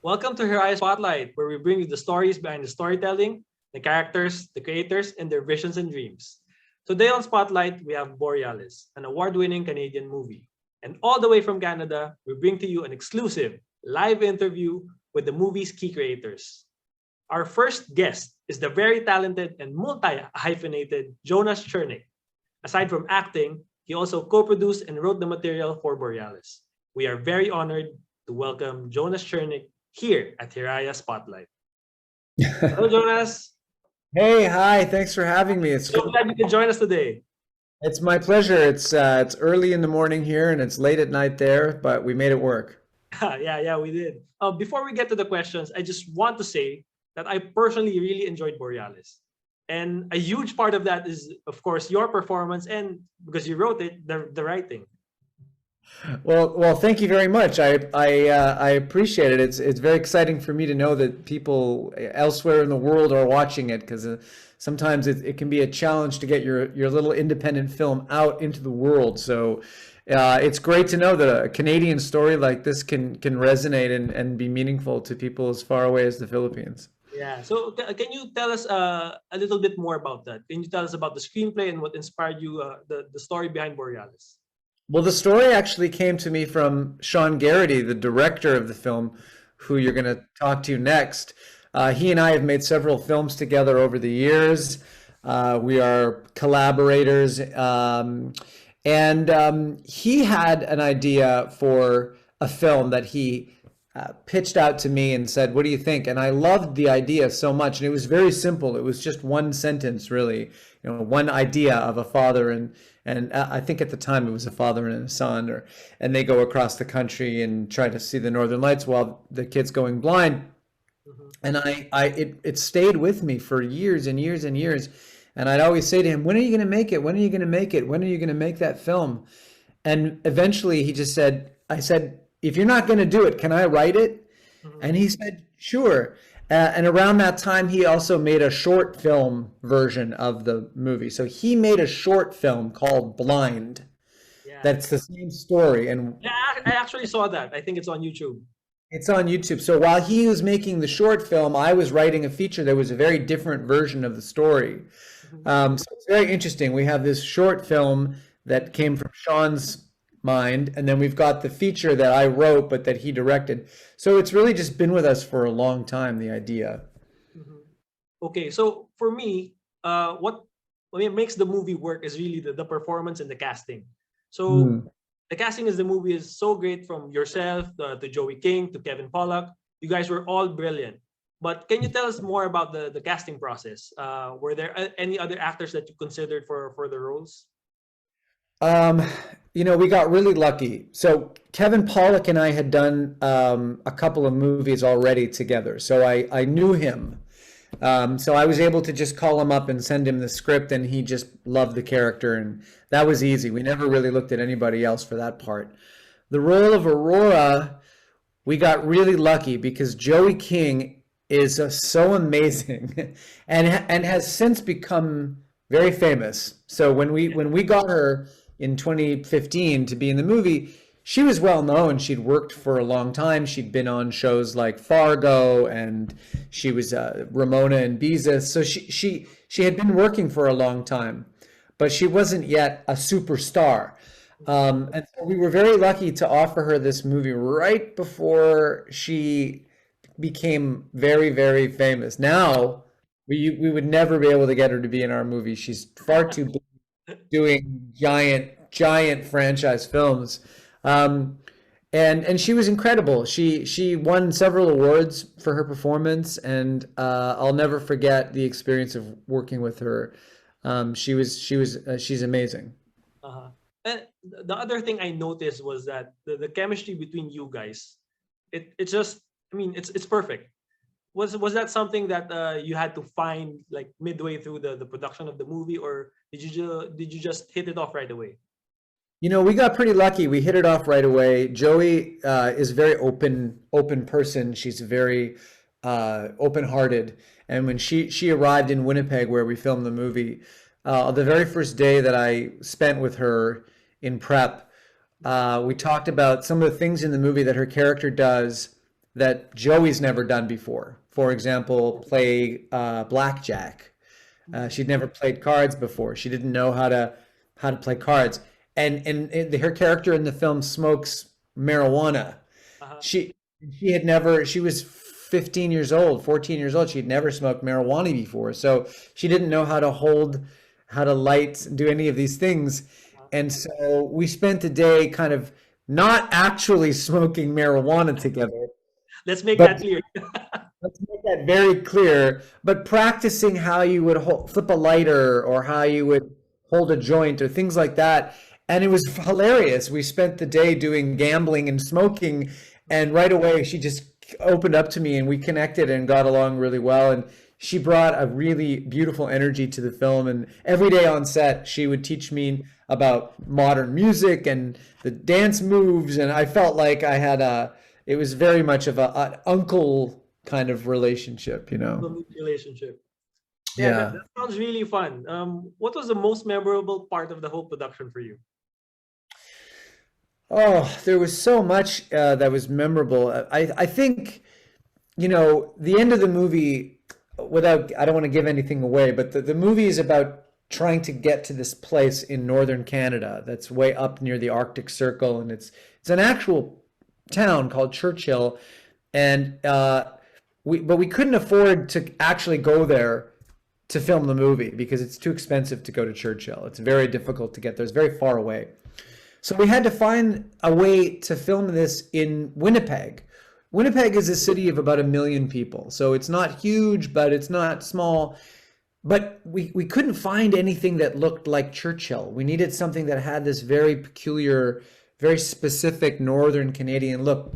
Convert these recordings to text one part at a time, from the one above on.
Welcome to Hiraya Spotlight, where we bring you the stories behind the storytelling, the characters, the creators, and their visions and dreams. Today on Spotlight, we have Borealis, an award-winning Canadian movie. And all the way from Canada, we bring to you an exclusive live interview with the movie's key creators. Our first guest is the very talented and multi-hyphenated Jonas Chernick. Aside from acting, he also co-produced and wrote the material for Borealis. We are very honored to welcome Jonas Chernick here at Hiraya Spotlight. Hello, Jonas. Hey, hi. Thanks for having me. So glad you could join us today. It's my pleasure. It's early in the morning here and it's late at night there, but we made it work. Yeah, we did. Before we get to the questions, I just want to say that I personally really enjoyed Borealis. And a huge part of that is, of course, your performance and because you wrote it, the writing. Well, thank you very much. I appreciate it. It's very exciting for me to know that people elsewhere in the world are watching it because sometimes it can be a challenge to get your little independent film out into the world. So it's great to know that a Canadian story like this can resonate and be meaningful to people as far away as the Philippines. Yeah. So can you tell us a little bit more about that? Can you tell us about the screenplay and what inspired you, the story behind Borealis? Well, the story actually came to me from Sean Garrity, the director of the film, who you're going to talk to next. He and I have made several films together over the years. We are collaborators. And he had an idea for a film that he pitched out to me and said, "What do you think?" And I loved the idea so much. And it was very simple. It was just one sentence, really, one idea of a father and I think at the time it was a father and a son, and they go across the country and try to see the Northern Lights while the kid's going blind. Mhm. And it stayed with me for years and years and years. And I'd always say to him, "When are you going to make it? When are you going to make it? When are you going to make that film?" And eventually he just said, I said, "If you're not going to do it, can I write it?" Mhm. And he said, "Sure." And around that time, he also made a short film version of the movie. So he made a short film called Blind. Yeah. That's the same story. And Yeah, I actually saw that. I think it's on YouTube. it's on YouTube. So while he was making the short film, I was writing a feature that was a very different version of the story. Mhm. So it's very interesting. We have this short film that came from Sean's mind, and then we've got the feature that I wrote, but that he directed. So it's really just been with us for a long time, the idea. Mhm. Okay, so for me, what makes the movie work is really the performance and the casting. So Hmm. the casting is the movie is so great from yourself to Joey King to Kevin Pollack. You guys were all brilliant. But can you tell us more about the casting process? Were there any other actors that you considered for the roles? Um, we got really lucky. So Kevin Pollak and I had done a couple of movies already together. So I knew him. So I was able to just call him up and send him the script, and he just loved the character, and that was easy. We never really looked at anybody else for that part. The role of Aurora, we got really lucky because Joey King is so amazing and has since become very famous. So when we got her in 2015 to be in the movie, she was well known. She'd worked for a long time. She'd been on shows like Fargo, and she was Ramona and Beezus. So she had been working for a long time, but she wasn't yet a superstar. And so we were very lucky to offer her this movie right before she became very, very famous. Now, we would never be able to get her to be in our movie. She's far too busy doing giant franchise films. Um, and she was incredible. She won several awards for her performance, and I'll never forget the experience of working with her. She's amazing. Uh-huh. And the other thing I noticed was that the chemistry between you guys, it's just, I mean, it's perfect. Was that something that you had to find like midway through the production of the movie, or did you just hit it off right away? We got pretty lucky. We hit it off right away. Joey is a very open person. She's very open-hearted. And when she arrived in Winnipeg, where we filmed the movie, the very first day that I spent with her in prep, we talked about some of the things in the movie that her character does that Joey's never done before. For example, play blackjack. She'd never played cards before. She didn't know how to play cards. And her character in the film smokes marijuana. Uh-huh. She she had never, she was 15 years old, 14 years old. She'd never smoked marijuana before. So she didn't know how to hold, how to light, do any of these things. And so we spent the day kind of not actually smoking marijuana together, Let's make but that clear. let's make that very clear, but practicing how you would flip a lighter or how you would hold a joint or things like that. And it was hilarious. We spent the day doing gambling and smoking, and right away she just opened up to me and we connected and got along really well. And she brought a really beautiful energy to the film. And every day on set, she would teach me about modern music and the dance moves. And I felt like I had it was very much of an uncle kind of relationship, you know? Relationship. Yeah, Yeah. that sounds really fun. What was the most memorable part of the whole production for you? Oh, there was so much that was memorable. I think, you know, the end of the movie, without, I don't want to give anything away, but the movie is about trying to get to this place in northern Canada that's way up near the Arctic Circle, and it's an actual town called Churchill, and we couldn't afford to actually go there to film the movie because it's too expensive to go to Churchill. It's very difficult to get there. It's very far away. So we had to find a way to film this in Winnipeg. Winnipeg is a city of about 1 million people. So it's not huge, but it's not small. But we couldn't find anything that looked like Churchill. We needed something that had this very peculiar, very specific Northern Canadian look.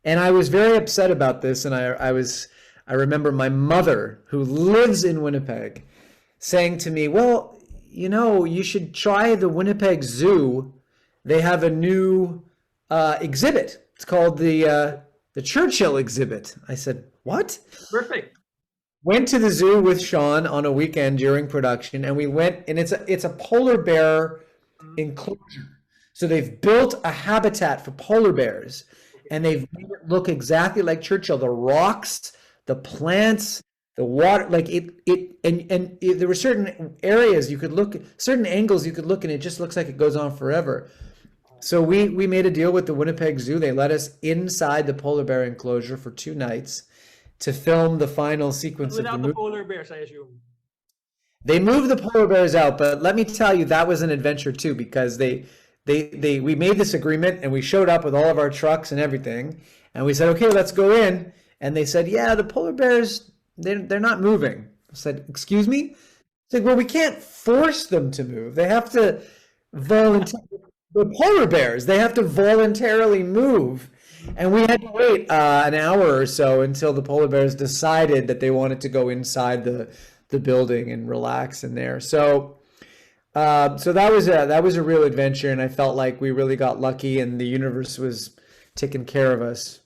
And I was very upset about this. And I remember my mother, who lives in Winnipeg, saying to me, well, you know, you should try the Winnipeg Zoo. They have a new exhibit. It's called the Churchill exhibit. I said, what? Perfect. Went to the zoo with Sean on a weekend during production, and we went, and it's a polar bear enclosure. So they've built a habitat for polar bears, and they've made it look exactly like Churchill. The rocks, the plants, the water, like there were certain areas you could look, certain angles you could look, and it just looks like it goes on forever. So we made a deal with the Winnipeg Zoo. They let us inside the polar bear enclosure for 2 nights to film the final sequence of the Without the movie. polar bears, I assume. They moved the polar bears out, but let me tell you, that was an adventure too, because we made this agreement and we showed up with all of our trucks and everything, and we said, okay, let's go in. And they said, yeah, the polar bears, they're not moving. I said, excuse me? I said, well, we can't force them to move. They have to voluntarily. The polar bears, they have to voluntarily move. And we had to wait an hour or so until the polar bears decided that they wanted to go inside the building and relax in there. So that was a real adventure, and I felt like we really got lucky, and the universe was taking care of us.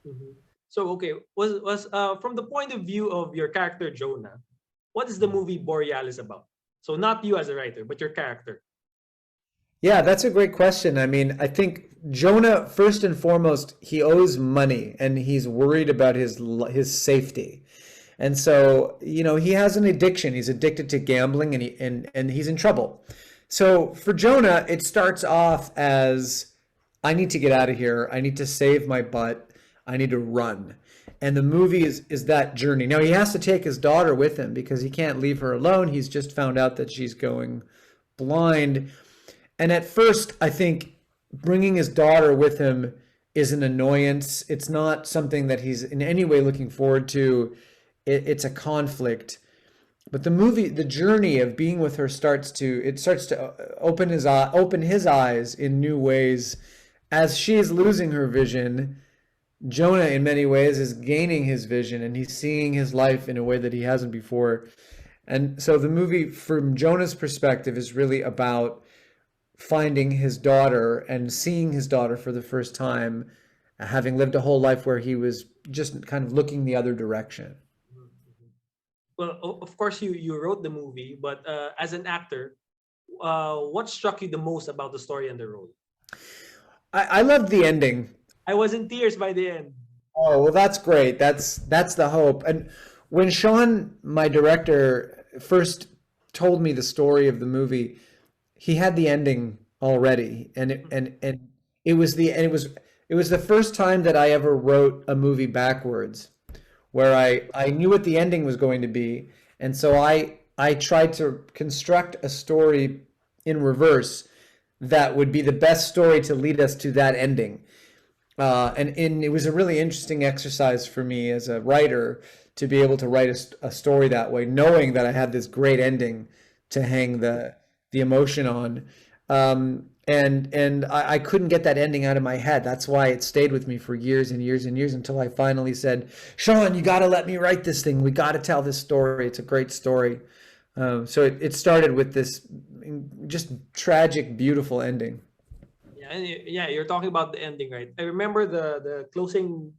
Mhm. So okay, was from the point of view of your character Jonah, what is the movie Borealis about? So not you as a writer, but your character. Yeah, that's a great question. I mean, I think Jonah, first and foremost, he owes money and he's worried about his safety. And so, you know, he has an addiction. He's addicted to gambling, and he's in trouble. So for Jonah, it starts off as, I need to get out of here. I need to save my butt. I need to run. And the movie is that journey. Now he has to take his daughter with him because he can't leave her alone. He's just found out that she's going blind. And at first, I think bringing his daughter with him is an annoyance. It's not something that he's in any way looking forward to. It's a conflict. But the movie, the journey of being with her starts to open his eyes in new ways. As she is losing her vision, Jonah, in many ways, is gaining his vision, and he's seeing his life in a way that he hasn't before. And so the movie, from Jonah's perspective, is really about finding his daughter and seeing his daughter for the first time, having lived a whole life where he was just kind of looking the other direction. Well, of course, you wrote the movie, but as an actor, what struck you the most about the story and the role? I loved the ending. I was in tears by the end. Oh, well, that's great. That's the hope. And when Sean, my director, first told me the story of the movie, he had the ending already, and it was it was the first time that I ever wrote a movie backwards, where I knew what the ending was going to be, and so I tried to construct a story in reverse that would be the best story to lead us to that ending. And it was a really interesting exercise for me as a writer to be able to write a story that way, knowing that I had this great ending to hang the emotion on. And I couldn't get that ending out of my head. That's why it stayed with me for years and years and years until I finally said, Sean, you got to let me write this thing. We got to tell this story. It's a great story. So it started with this just tragic, beautiful ending. Yeah, and yeah, you're talking about the ending, right? I remember the closing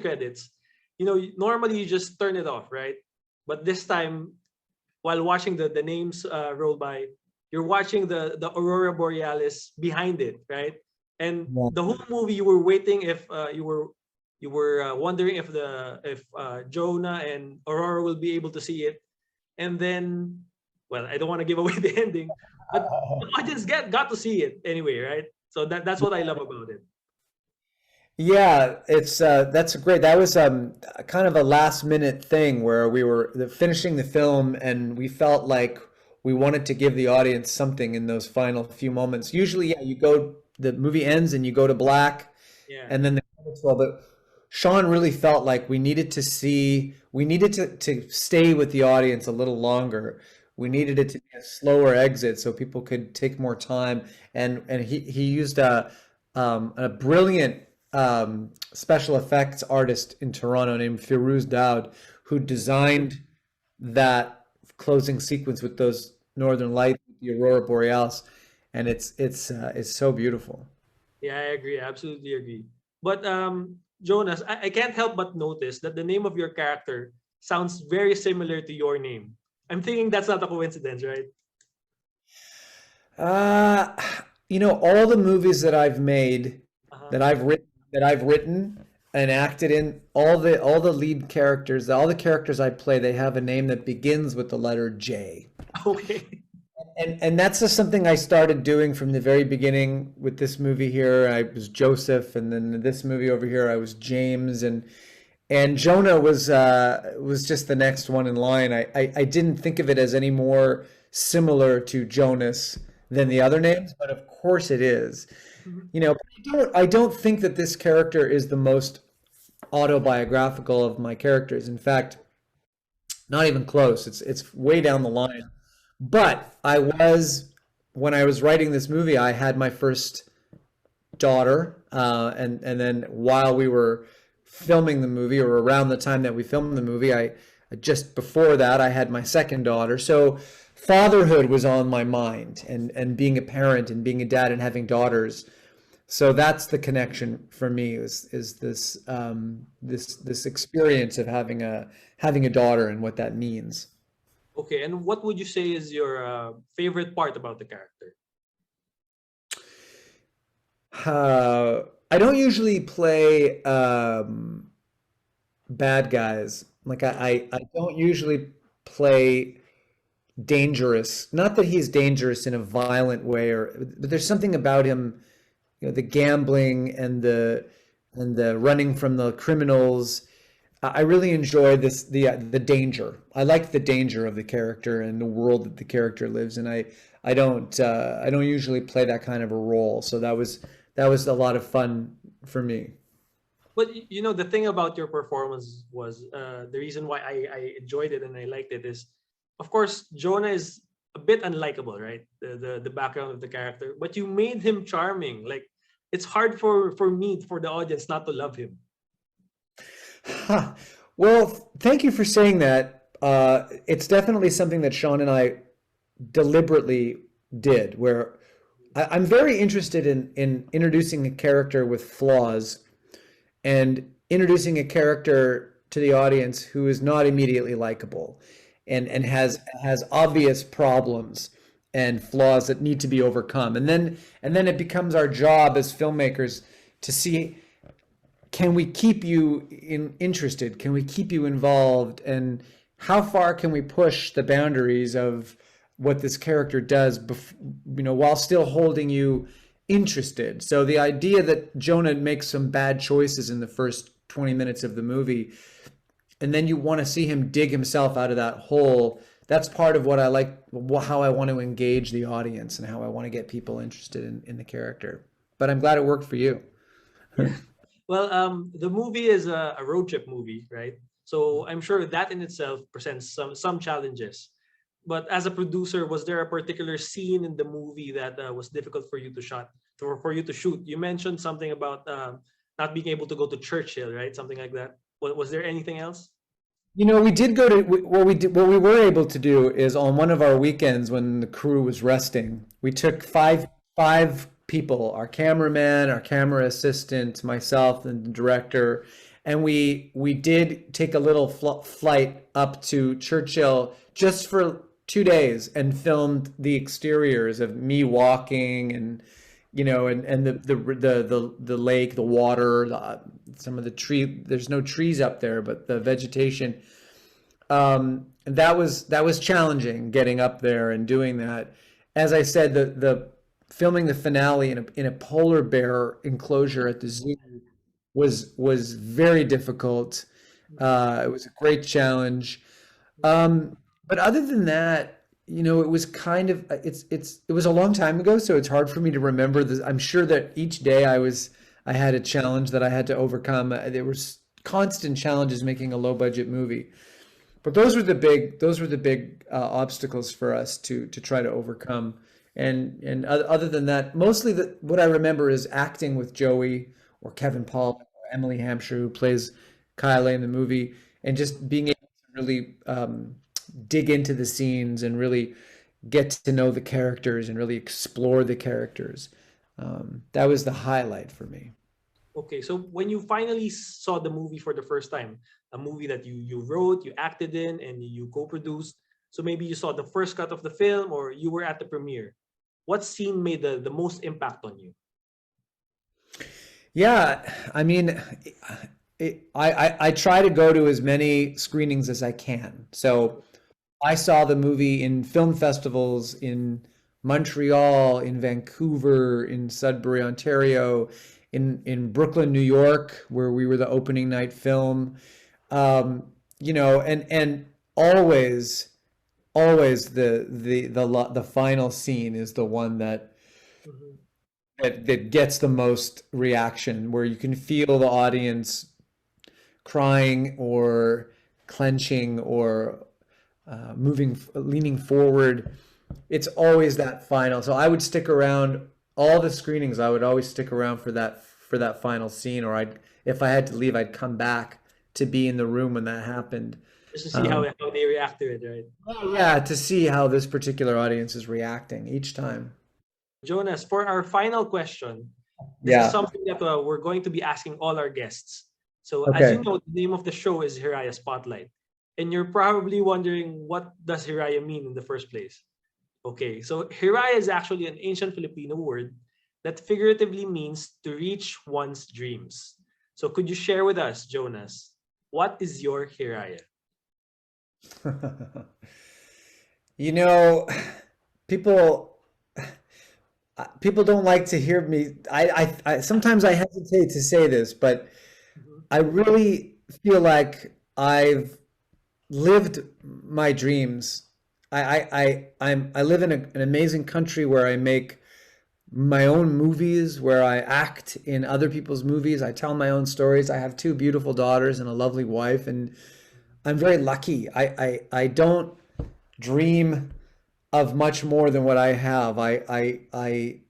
credits. You know, normally you just turn it off, right? But this time, while watching the names roll by, you're watching the aurora borealis behind it, right? And Yeah. the whole movie, you were waiting if you were wondering if Jonah and Aurora will be able to see it, and then, well, I don't want to give away the ending, but the audience got to see it anyway, right? So that's what I love about it. Yeah, it's that's great. That was kind of a last minute thing where we were finishing the film and we felt like we wanted to give the audience something in those final few moments. Usually, yeah, the movie ends and you go to black Yeah. and then the credits roll. But Sean really felt like we needed to stay with the audience a little longer. We needed it to be a slower exit so people could take more time. And he used a brilliant special effects artist in Toronto named Firuz Daoud, who designed that closing sequence with those northern lights, the aurora borealis, and it's so beautiful. Yeah, I agree. I absolutely agree. But Jonas, I can't help but notice that the name of your character sounds very similar to your name. I'm thinking that's not a coincidence, right? Uh, all the movies that I've made, Uh-huh. that I've written and acted in, all the lead characters, all the characters I play, they have a name that begins with the letter J. Okay. And that's just something I started doing from the very beginning with this movie here. I was Joseph, and then this movie over here, I was James, and Jonah was just the next one in line. I didn't think of it as any more similar to Jonas than the other names, but of course it is. Mhm. But I don't think that this character is the most autobiographical of my characters. In fact, not even close. It's way down the line. But when I was writing this movie, I had my first daughter, and then while we were filming the movie, or around the time that we filmed the movie, I just before that I had my second daughter. So fatherhood was on my mind, and being a parent and being a dad and having daughters. So that's the connection for me is this experience of having a daughter and what that means. Okay, and what would you say is your favorite part about the character? I don't usually play bad guys. Like I don't usually play dangerous. Not that he's dangerous in a violent way, but there's something about him, the gambling and the running from the criminals. I really enjoy the danger. I like the danger of the character and the world that the character lives in. I don't usually play that kind of a role. So that was a lot of fun for me. But the thing about your performance was the reason why I enjoyed it and I liked it is, of course, Jonah is a bit unlikable, right? The background of the character, but you made him charming. Like it's hard for the audience not to love him. Huh. Well, thank you for saying that. It's definitely something that Sean and I deliberately did, where I'm very interested in introducing a character with flaws and introducing a character to the audience who is not immediately likable and has obvious problems and flaws that need to be overcome. And then it becomes our job as filmmakers to see can we keep you interested? Can we keep you involved? And how far can we push the boundaries of what this character does, while still holding you interested? So the idea that Jonah makes some bad choices in the first 20 minutes of the movie, and then you want to see him dig himself out of that hole. That's part of what I like, how I want to engage the audience and how I want to get people interested in the character. But I'm glad it worked for you. Well, the movie is a road trip movie, right? So I'm sure that in itself presents some challenges. But as a producer, was there a particular scene in the movie that was difficult for you to shoot? You mentioned something about not being able to go to Churchill, right? Something like that. Was there anything else? We did go to what we were able to do is on one of our weekends when the crew was resting, we took five people, our cameraman, our camera assistant, myself, and the director, and we did take a little flight up to Churchill just for 2 days and filmed the exteriors of me walking and the lake, the water, some of the tree. There's no trees up there, but the vegetation. And that was challenging getting up there and doing that. As I said, the filming the finale in a polar bear enclosure at the zoo was very difficult. It was a great challenge. But other than that, it was kind of it was a long time ago, so it's hard for me to remember this. I'm sure that each day I had a challenge that I had to overcome. There was constant challenges making a low budget movie, but those were the big obstacles for us to try to overcome. And other than that, mostly what I remember is acting with Joey or Kevin Paul or Emily Hampshire, who plays Kyle in the movie, and just being able to really dig into the scenes and really get to know the characters and really explore the characters. That was the highlight for me. Okay, so when you finally saw the movie for the first time, a movie that you wrote, you acted in, and you co-produced, so maybe you saw the first cut of the film or you were at the premiere, what scene made the most impact on you? Yeah, I mean, I try to go to as many screenings as I can. So I saw the movie in film festivals in Montreal, in Vancouver, in Sudbury, Ontario, in Brooklyn, New York, where we were the opening night film. And always the final scene is the one that gets the most reaction, where you can feel the audience crying or clenching or leaning forward. It's always that final. So I would stick around all the screenings. I would always stick around for that final scene, or if I had to leave, I'd come back to be in the room when that happened. Just to see how they react to it, right? Yeah, to see how this particular audience is reacting each time. Jonas, for our final question, this is something that we're going to be asking all our guests. So as you know, the name of the show is Hiraya Spotlight. And you're probably wondering, what does Hiraya mean in the first place? Okay, so Hiraya is actually an ancient Filipino word that figuratively means to reach one's dreams. So could you share with us, Jonas, what is your Hiraya? People don't like to hear me. I sometimes I hesitate to say this, but I really feel like I've lived my dreams. I live in an amazing country where I make my own movies, where I act in other people's movies. I tell my own stories. I have 2 beautiful daughters and a lovely wife, and I'm very lucky. I don't dream of much more than what I have. I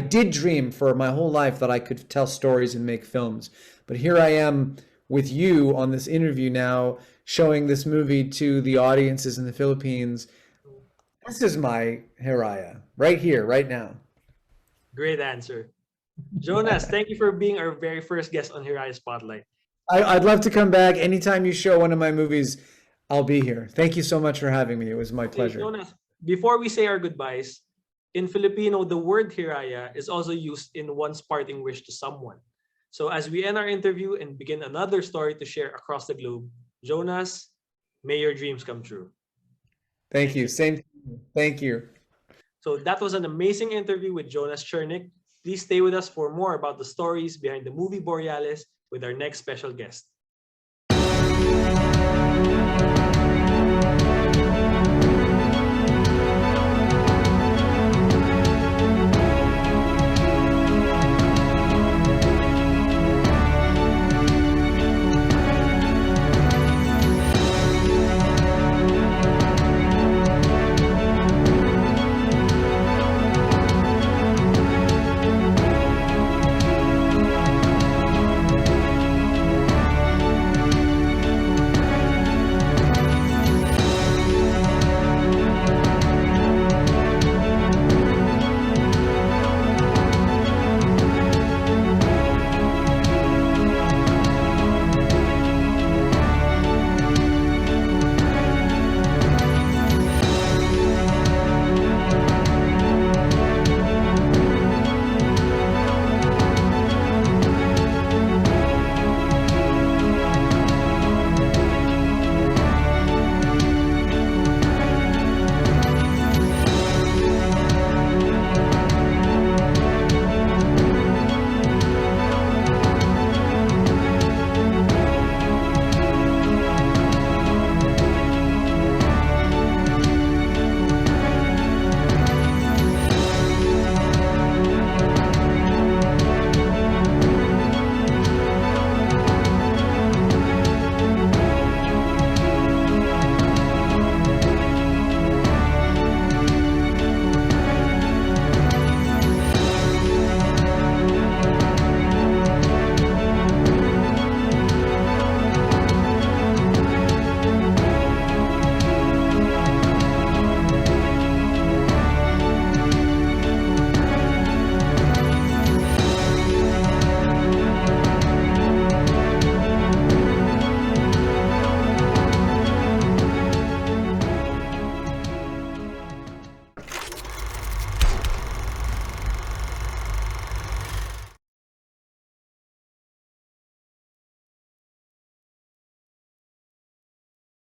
did dream for my whole life that I could tell stories and make films. But here I am with you on this interview now, showing this movie to the audiences in the Philippines. This is my Hiraya, right here, right now. Great answer. Jonas, thank you for being our very first guest on Hiraya Spotlight. I'd love to come back. Anytime you show one of my movies, I'll be here. Thank you so much for having me. It was my pleasure. Jonas, before we say our goodbyes, in Filipino, the word Hiraya is also used in one's parting wish to someone. So as we end our interview and begin another story to share across the globe, Jonas, may your dreams come true. Thank you. Same. Thank you. So that was an amazing interview with Jonas Chernick. Please stay with us for more about the stories behind the movie Borealis with our next special guest.